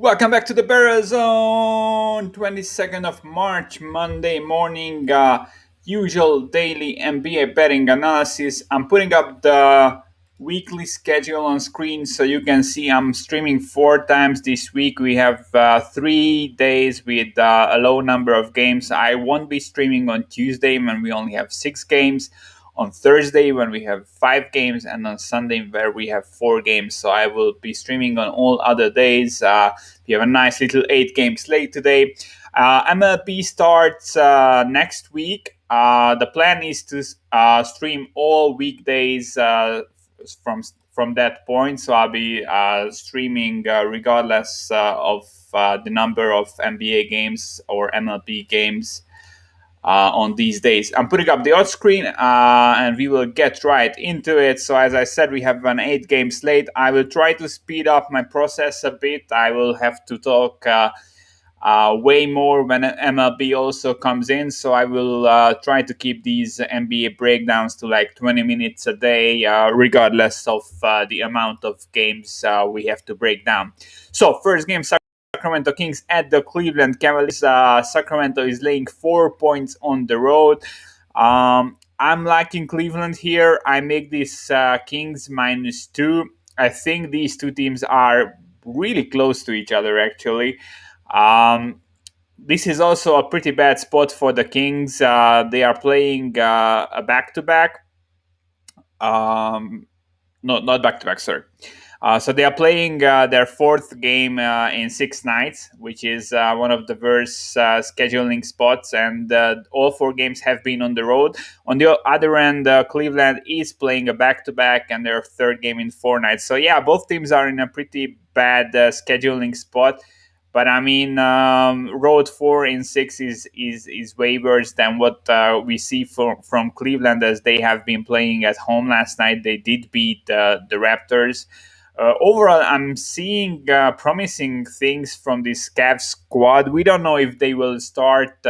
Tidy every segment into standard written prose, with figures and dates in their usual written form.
Welcome back to the bettors on 22nd of March, Monday morning. Usual daily NBA betting analysis. I'm putting up the weekly schedule on screen so you can see I'm streaming 4 times this week. We have 3 days with a low number of games. I won't be streaming on Tuesday when we only have 6 games, on Thursday when we have 5 games, and on Sunday where we have 4 games. So I will be streaming on all other days. We have a nice little 8 game slate today. MLB starts next week. The plan is to stream all weekdays from that point. So I'll be streaming regardless of the number of NBA games or MLB games on these days. I'm putting up the odds screen and we will get right into it. So, as I said, we have an 8 game slate. I will try to speed up my process a bit. I will have to talk way more when MLB also comes in. So, I will try to keep these NBA breakdowns to like 20 minutes a day, regardless of the amount of games we have to break down. So, first game, Sacramento Kings at the Cleveland Cavaliers. Sacramento is laying 4 points on the road. I'm liking Cleveland here. I make this Kings -2. I think these two teams are really close to each other, actually. This is also a pretty bad spot for the Kings. They are playing a back-to-back. No, not back-to-back, sorry. So they are playing their fourth game in 6 nights, which is one of the worst scheduling spots, and all 4 games have been on the road. On the other end, Cleveland is playing a back-to-back and their third game in 4 nights. So yeah, both teams are in a pretty bad scheduling spot. But I mean, road 4 in 6 is way worse than what we see from Cleveland, as they have been playing at home last night. They did beat the Raptors. Overall, I'm seeing promising things from this Cavs squad. We don't know if they will start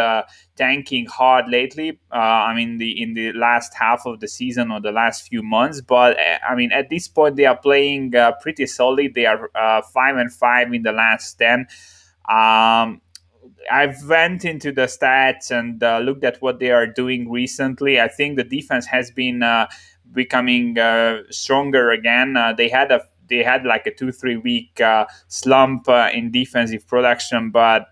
tanking hard lately. I mean, in the last half of the season or the last few months. But I mean, at this point, they are playing pretty solid. They are 5-5 in the last 10. I've went into the stats and looked at what they are doing recently. I think the defense has been becoming stronger again. They had like a 2-3 week slump in defensive production, but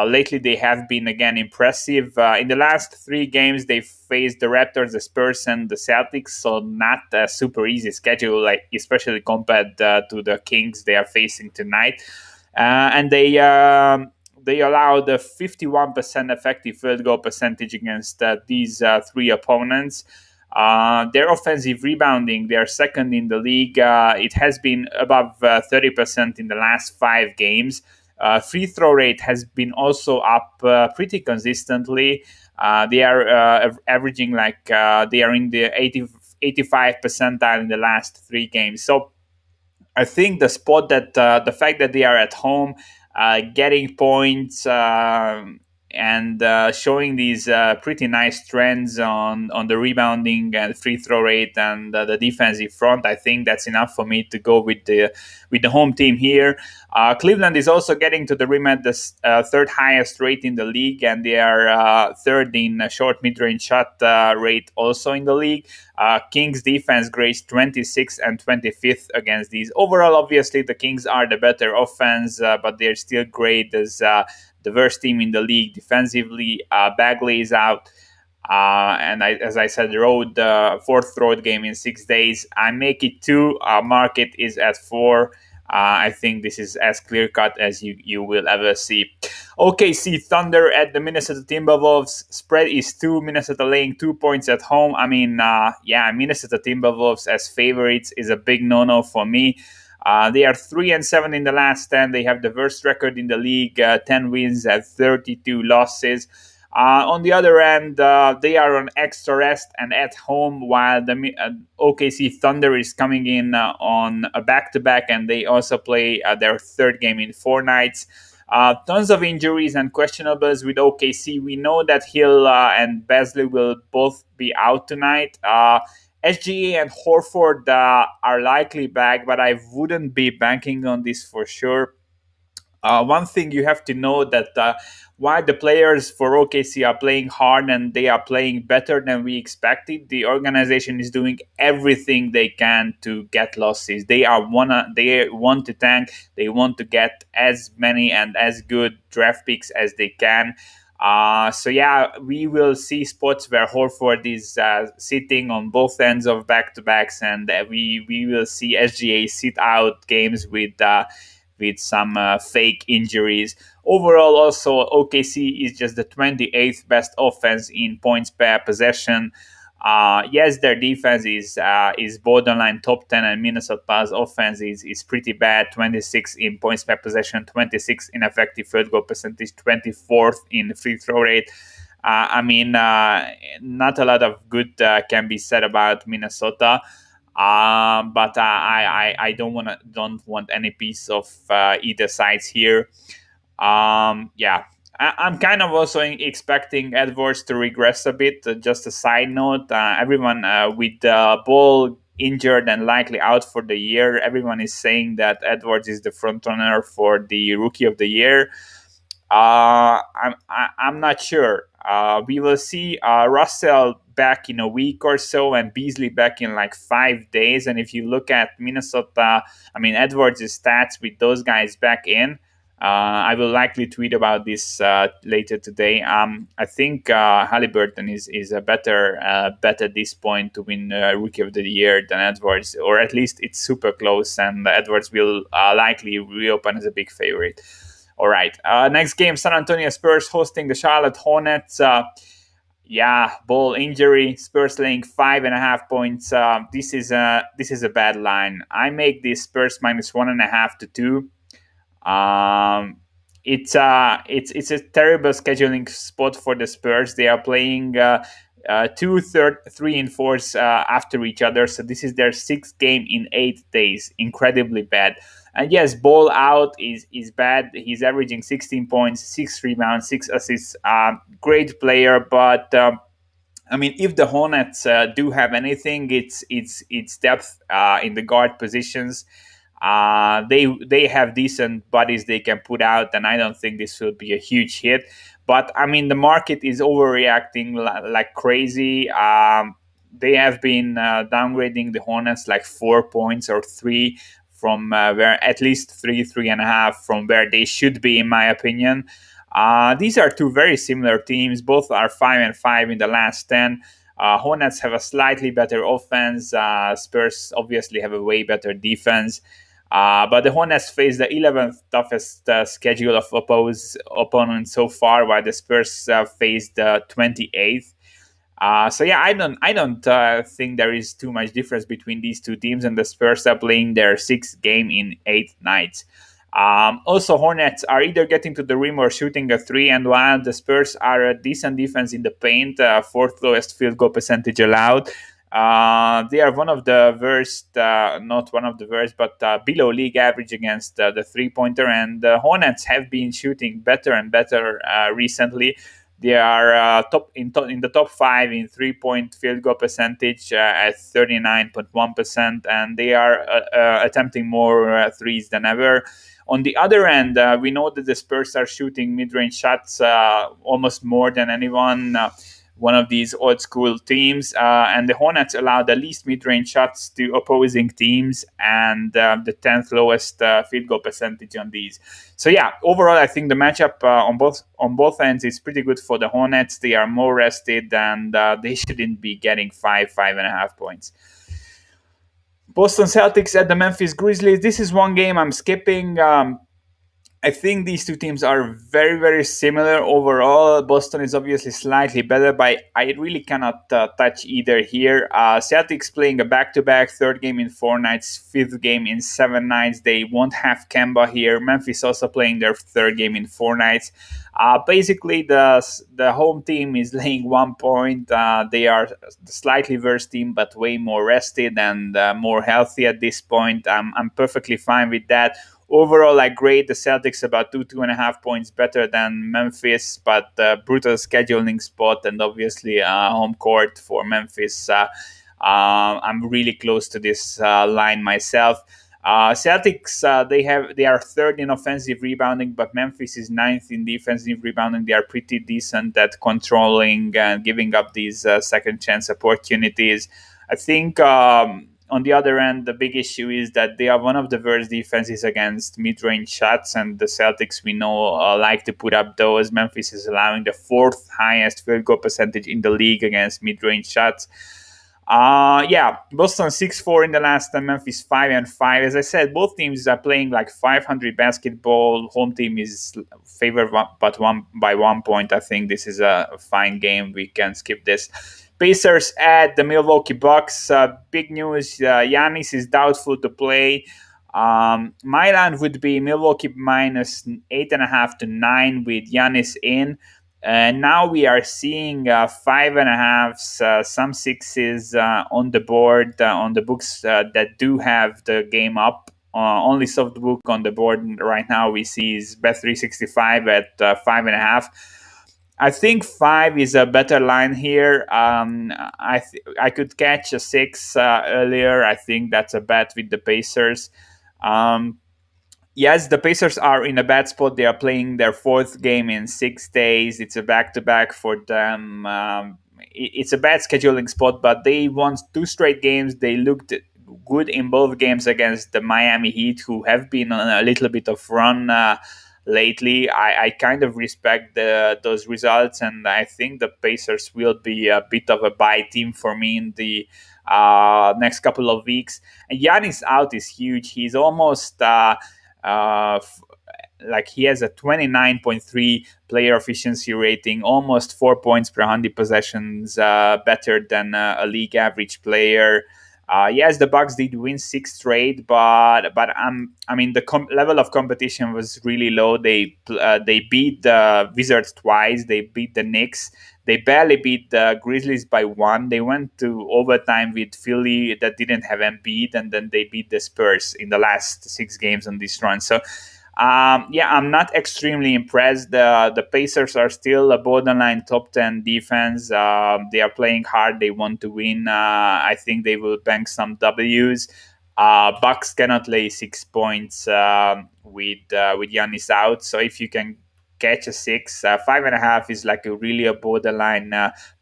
lately they have been again impressive. In the last 3 games, they faced the Raptors, the Spurs, and the Celtics, so not a super easy schedule, like especially compared to the Kings they are facing tonight. And they allowed a 51% effective field goal percentage against these 3 opponents. Their offensive rebounding, they are second in the league. It has been above 30% in the last 5 games. Free throw rate has been also up pretty consistently. They are averaging like they are in the 85 percentile in the last 3 games. So I think the fact that they are at home, getting points, and showing these pretty nice trends on the rebounding and free throw rate and the defensive front, I think that's enough for me to go with the home team here. Cleveland is also getting to the rim at the third highest rate in the league, and they are third in short mid-range shot rate also in the league. Kings defense grades 26th and 25th against these. Overall, obviously, the Kings are the better offense, but they're still great as the worst team in the league defensively. Bagley is out. As I said, fourth road game in 6 days. I make it 2. Market is at 4. I think this is as clear cut as you will ever see. OKC Thunder at the Minnesota Timberwolves. Spread is 2. Minnesota laying 2 points at home. I mean, Minnesota Timberwolves as favorites is a big no-no for me. They are 3-7 in the last 10. They have the worst record in the league, 10 wins and 32 losses. On the other end, they are on extra rest and at home, while the OKC Thunder is coming in on a back-to-back, and they also play their third game in 4 nights. Tons of injuries and questionables with OKC. We know that Hill and Beasley will both be out tonight. SGA and Horford are likely back, but I wouldn't be banking on this for sure. One thing you have to know that while the players for OKC are playing hard and they are playing better than we expected, the organization is doing everything they can to get losses. They want to tank. They want to get as many and as good draft picks as they can. So yeah, we will see spots where Horford is sitting on both ends of back to backs, and we will see SGA sit out games with some fake injuries. Overall, also OKC is just the 28th best offense in points per possession. Yes, their defense is borderline top 10, and Minnesota's offense is pretty bad. 26 in points per possession, 26 in effective field goal percentage, 24th in free throw rate. Not a lot of good can be said about Minnesota. But I don't want any piece of either sides here. Yeah, I'm kind of also expecting Edwards to regress a bit. Just a side note, everyone with Ball injured and likely out for the year, everyone is saying that Edwards is the front runner for the Rookie of the Year. I'm not sure. We will see Russell back in a week or so, and Beasley back in like 5 days. And if you look at Minnesota, Edwards' stats with those guys back in, I will likely tweet about this later today. I think Halliburton is a better bet at this point to win Rookie of the Year than Edwards, or at least it's super close, and Edwards will likely reopen as a big favorite. All right. Next game, San Antonio Spurs hosting the Charlotte Hornets. Ball injury. Spurs laying 5.5 points. This is a bad line. I make this Spurs minus 1.5 to 2. It's a terrible scheduling spot for the Spurs. They are playing two, third, three, and fours after each other. So this is their sixth game in 8 days. Incredibly bad. And yes, Ball out is bad. He's averaging 16 points, 6 rebounds, 6 assists. Great player, but if the Hornets do have anything, it's depth in the guard positions. They have decent bodies they can put out, and I don't think this will be a huge hit. But the market is overreacting like crazy. They have been downgrading the Hornets like 4 points or 3 from where, at least 3.5 from where they should be, in my opinion. These are two very similar teams. Both are 5-5 in the last 10. Hornets have a slightly better offense. Spurs obviously have a way better defense. But the Hornets face the 11th toughest schedule of opponents so far, while the Spurs face the 28th. I don't think there is too much difference between these two teams, and the Spurs are playing their 6th game in 8 nights. Also, Hornets are either getting to the rim or shooting a 3, and while the Spurs are a decent defense in the paint, 4th lowest field goal percentage allowed, they are one of the worst, not one of the worst, but below league average against the three-pointer, and the Hornets have been shooting better and better recently. They are in the top 5 in 3-point field goal percentage at 39.1%, and they are attempting more threes than ever. On the other end, we know that the Spurs are shooting mid-range shots almost more than anyone. One of these old school teams, and the Hornets allow the least mid-range shots to opposing teams, and the 10th lowest field goal percentage on these. So yeah, overall, I think the matchup on both ends is pretty good for the Hornets. They are more rested, and they shouldn't be getting 5.5 points. Boston Celtics at the Memphis Grizzlies. This is one game I'm skipping. I think these two teams are very, very similar overall. Boston is obviously slightly better, but I really cannot touch either here. Celtics playing a back-to-back, 3rd game in 4 nights, 5th game in 7 nights. They won't have Kemba here. Memphis also playing their 3rd game in 4 nights. Basically, the home team is laying 1 point. They are the slightly worse team, but way more rested and more healthy at this point. I'm perfectly fine with that. Overall, I grade the Celtics about 2.5 points better than Memphis, but brutal scheduling spot and obviously home court for Memphis. I'm really close to this line myself. Celtics, they are third in offensive rebounding, but Memphis is ninth in defensive rebounding. They are pretty decent at controlling and giving up these second chance opportunities. I think on the other end, the big issue is that they are one of the worst defenses against mid-range shots, and the Celtics, we know, like to put up those. Memphis is allowing the fourth highest field goal percentage in the league against mid-range shots. Yeah, Boston 6-4 in the last time, Memphis 5-5. As I said, both teams are playing like 500 basketball. Home team is favored but one by 1 point. I think this is a fine game. We can skip this. Pacers at the Milwaukee Bucks. Big news: Giannis is doubtful to play. My line would be Milwaukee minus 8.5 to 9 with Giannis in. And now we are seeing 5.5s, some sixes on the board, on the books that do have the game up. Only soft book on the board right now we see is Bet365 at 5.5. I think 5 is a better line here. I could catch a 6 earlier. I think that's a bet with the Pacers. Yes, the Pacers are in a bad spot. They are playing their fourth game in 6 days. It's a back-to-back for them. It's a bad scheduling spot, but they won two straight games. They looked good in both games against the Miami Heat, who have been on a little bit of run lately. I kind of respect those results, and I think the Pacers will be a bit of a buy team for me in the next couple of weeks. And Giannis out is huge. He's almost like he has a 29.3 player efficiency rating, almost 4 points per 100 possessions, better than a league average player. Yes, the Bucks did win 6 straight, but I mean the level of competition was really low. They beat the Wizards twice. They beat the Knicks. They barely beat the Grizzlies by 1. They went to overtime with Philly that didn't have Embiid, and then they beat the Spurs in the last 6 games on this run. So yeah, I'm not extremely impressed. The Pacers are still a borderline top 10 defense. They are playing hard. They want to win. I think they will bank some W's. Bucks cannot lay 6 points with Giannis out. So if you can catch a 6, 5.5 is like a borderline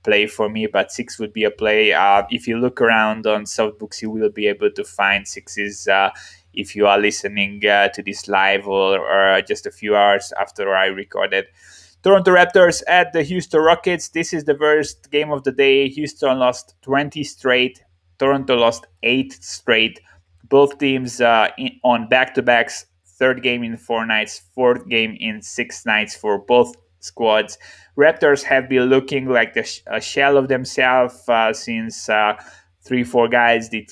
play for me, but 6 would be a play. If you look around on softbooks, you will be able to find 6s if you are listening to this live or just a few hours after I recorded. Toronto Raptors at the Houston Rockets. This is the worst game of the day. Houston lost 20 straight. Toronto lost 8 straight. Both teams on back-to-backs. Third game in 4 nights. Fourth game in 6 nights for both squads. Raptors have been looking like a shell of themselves since 3-4 guys did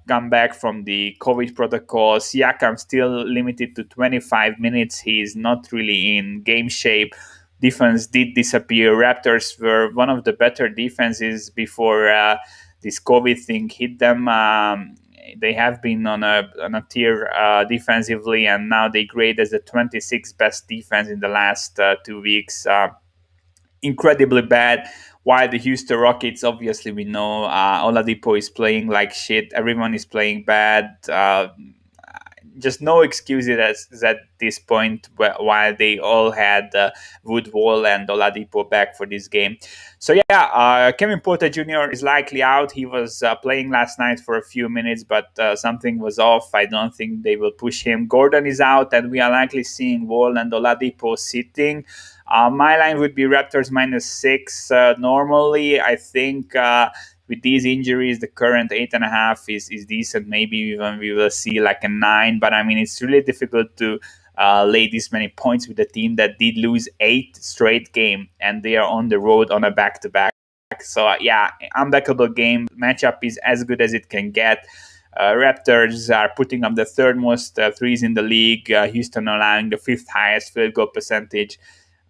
come back from the COVID protocol. Siakam still limited to 25 minutes. He is not really in game shape. Defense did disappear. Raptors were one of the better defenses before this COVID thing hit them. They have been on a tier defensively, and now they grade as the 26th best defense in the last 2 weeks. Incredibly bad. While the Houston Rockets, obviously, we know Oladipo is playing like shit. Everyone is playing bad. Just no excuses at this point while they all had Woodwall and Oladipo back for this game. So yeah, Kevin Porter Jr. is likely out. He was playing last night for a few minutes, but something was off. I don't think they will push him. Gordon is out, and we are likely seeing Wall and Oladipo sitting. My line would be Raptors -6. Normally, I think with these injuries, the current 8.5 is decent. Maybe even we will see like a 9. But I mean, it's really difficult to lay this many points with a team that did lose 8 straight game, and they are on the road on a back-to-back. So yeah, unbackable game. Matchup is as good as it can get. Raptors are putting up the third most threes in the league. Houston allowing the 5th highest field goal percentage.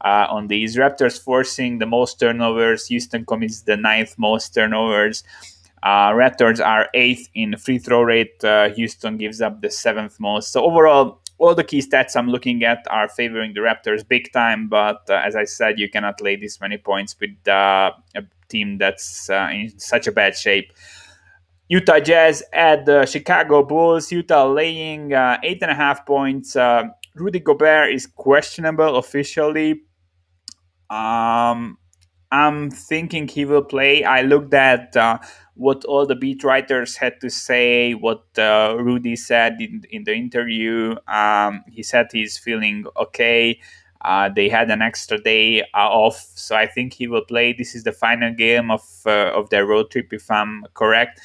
On these Raptors forcing the most turnovers. Houston commits the 9th most turnovers. Raptors are 8th in free throw rate. Houston gives up the 7th most. So overall, all the key stats I'm looking at are favoring the Raptors big time. But as I said, you cannot lay this many points with a team that's in such a bad shape. Utah Jazz at the Chicago Bulls. Utah laying 8.5 points. Rudy Gobert is questionable officially. Um, I'm thinking he will play. I looked at what all the beat writers had to say, what Rudy said in the interview. He said he's feeling okay. They had an extra day off, so I think he will play. This is the final game of their road trip, if I'm correct.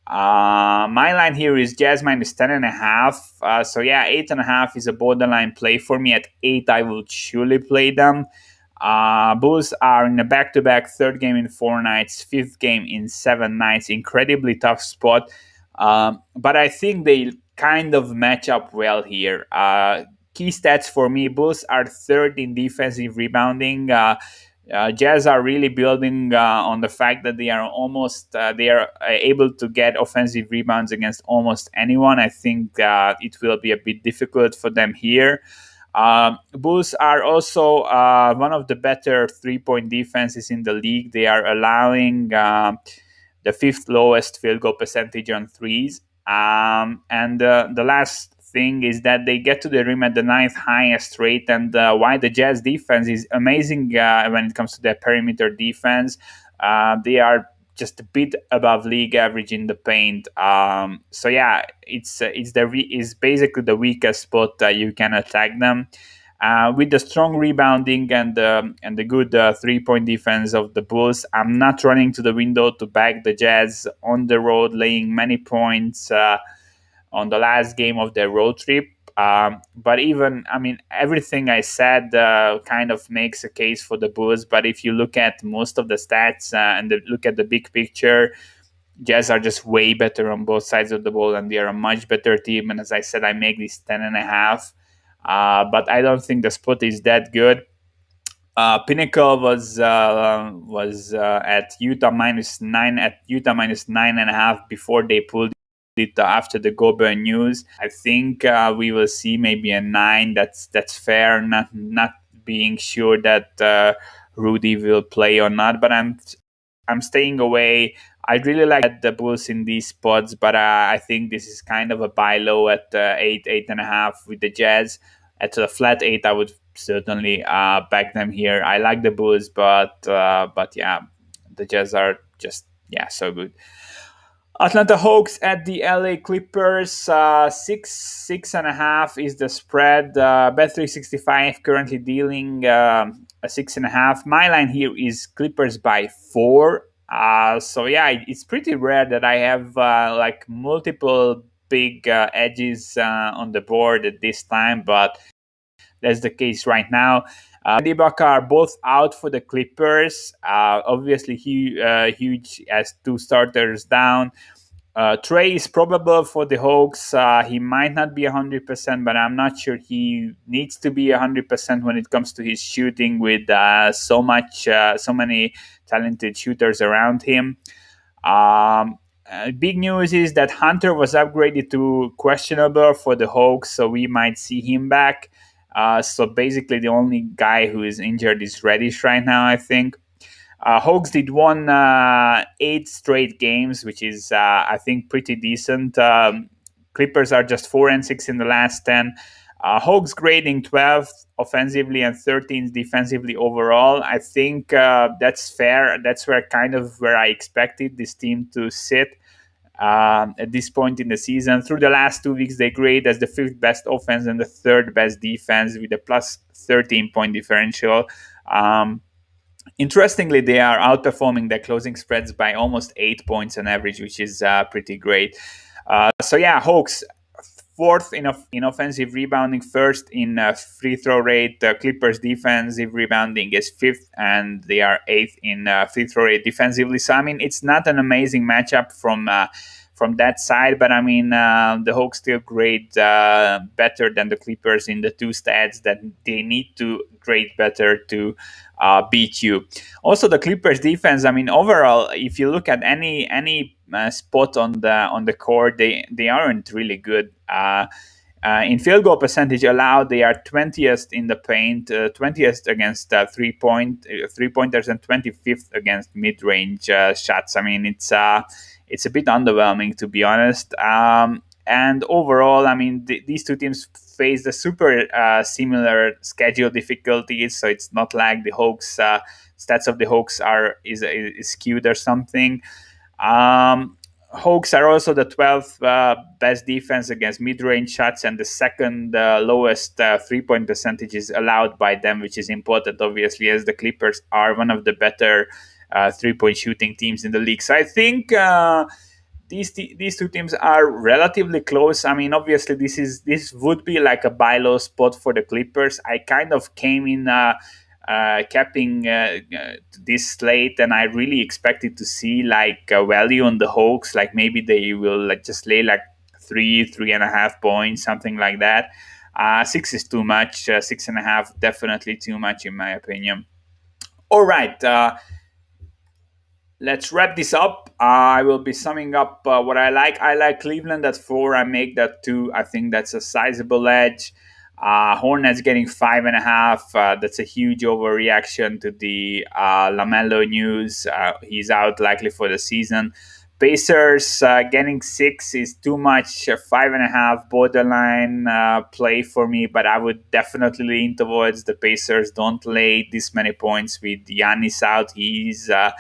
My line here is Jazz minus 10.5. So yeah, 8.5 is a borderline play for me. At 8, I will surely play them. Bulls are in a back-to-back, third game in 4 nights, fifth game in 7 nights. Incredibly tough spot, but I think they kind of match up well here. Key stats for me: Bulls are third in defensive rebounding. Jazz are really building on the fact that they are able to get offensive rebounds against almost anyone. I think it will be a bit difficult for them here. Bulls are also one of the better 3-point defenses in the league. They are allowing the fifth lowest field goal percentage on threes. And the last thing is that they get to the rim at the ninth highest rate. And why the Jazz defense is amazing when it comes to their perimeter defense. They are just a bit above league average in the paint. So yeah, it's basically the weakest spot that you can attack them. With the strong rebounding and the good 3-point defense of the Bulls, I'm not running to the window to back the Jazz on the road, laying many points on the last game of their road trip. But even, I mean, everything I said kind of makes a case for the Bulls. But if you look at most of the stats look at the big picture, Jazz are just way better on both sides of the ball, and they are a much better team. And as I said, I make this 10.5. But I don't think the spot is that good. Pinnacle was at Utah -9 at Utah -9.5 before they pulled it after the Gobert news. I think we will see maybe a 9. That's fair. Not being sure that Rudy will play or not, but I'm staying away. I really like the Bulls in these spots, but I think this is kind of a buy low at 8.5 with the Jazz. At a flat 8, I would certainly back them here. I like the Bulls, but yeah, the Jazz are just so good. Atlanta Hawks at the LA Clippers. 6.5 is the spread. Bet365 currently dealing a 6.5. My line here is Clippers by 4. So yeah, it's pretty rare that I have like multiple big edges on the board at this time, but that's the case right now. Ibaka are both out for the Clippers. Obviously, huge as 2 starters down. Trey is probable for the Hawks. He might not be 100%, but I'm not sure he needs to be 100% when it comes to his shooting with so many talented shooters around him. Big news is that Hunter was upgraded to questionable for the Hawks, so we might see him back. So basically, the only guy who is injured is Reddish right now, I think. Hawks did won 8 straight games, which is, I think, pretty decent. Clippers are just 4-6 in the last 10. Hawks grading 12th offensively and 13th defensively overall. I think that's fair. That's where I expected this team to sit. At this point in the season. Through the last 2 weeks, they grade as the 5th best offense and the 3rd best defense with a plus 13-point differential. Interestingly, they are outperforming their closing spreads by almost 8 points on average, which is pretty great. So yeah, Hawks 4th in offensive rebounding, 1st in free throw rate. Clippers defensive rebounding is 5th, and they are 8th in free throw rate defensively. So I mean, it's not an amazing matchup from that side, but I mean, the Hawks still grade better than the Clippers in the 2 stats that they need to grade better to beat you. Also, the Clippers defense, I mean, overall, if you look at any spot on the court, they aren't really good. In field goal percentage allowed, they are 20th in the paint, 20th against 3-pointers, and 25th against mid-range shots. I mean, it's a bit underwhelming, to be honest. And overall, I mean, these two teams face the super similar schedule difficulties, so it's not like the Hawks stats of the Hawks is skewed or something. Um, Hawks are also the 12th best defense against mid-range shots and the second lowest three-point percentages allowed by them, which is important, obviously, as the Clippers are one of the better three-point shooting teams in the league. So I think these two teams are relatively close. I mean, obviously, this would be like a buy low spot for the Clippers. I kind of came in capping this slate, and I really expected to see like a value on the Hawks. Like maybe they will like, just lay like 3.5 points, something like that. Six is too much. 6.5 definitely too much in my opinion. All right. Let's wrap this up. I will be summing up what I like. I like Cleveland at 4. I make that 2. I think that's a sizable edge. Hornets getting 5.5. That's a huge overreaction to the LaMelo news. He's out likely for the season. Pacers getting 6 is too much. 5.5 borderline play for me, but I would definitely lean towards the Pacers. Don't lay this many points with Giannis out. He's the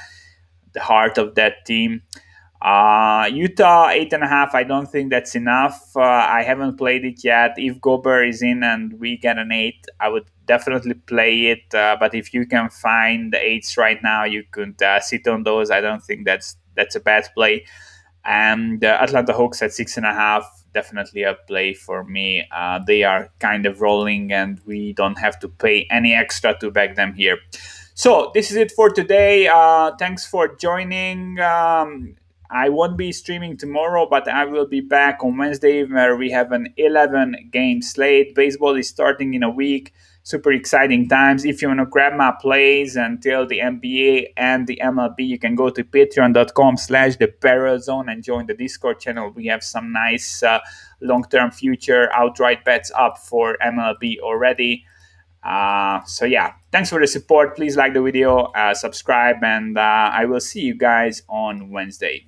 heart of that team. Utah 8.5. I don't think that's enough. I haven't played it yet. If Gobert is in and we get an 8, I would definitely play it. But if you can find the 8s right now, you could sit on those. I don't think that's a bad play. And Atlanta Hawks at 6.5. Definitely a play for me. They are kind of rolling, and we don't have to pay any extra to back them here. So this is it for today. Thanks for joining. I won't be streaming tomorrow, but I will be back on Wednesday where we have an 11-game slate. Baseball is starting in a week. Super exciting times. If you want to grab my plays until the NBA and the MLB, you can go to patreon.com/thebarrelzone and join the Discord channel. We have some nice long-term future outright bets up for MLB already. So yeah, thanks for the support. Please like the video, subscribe, and I will see you guys on Wednesday.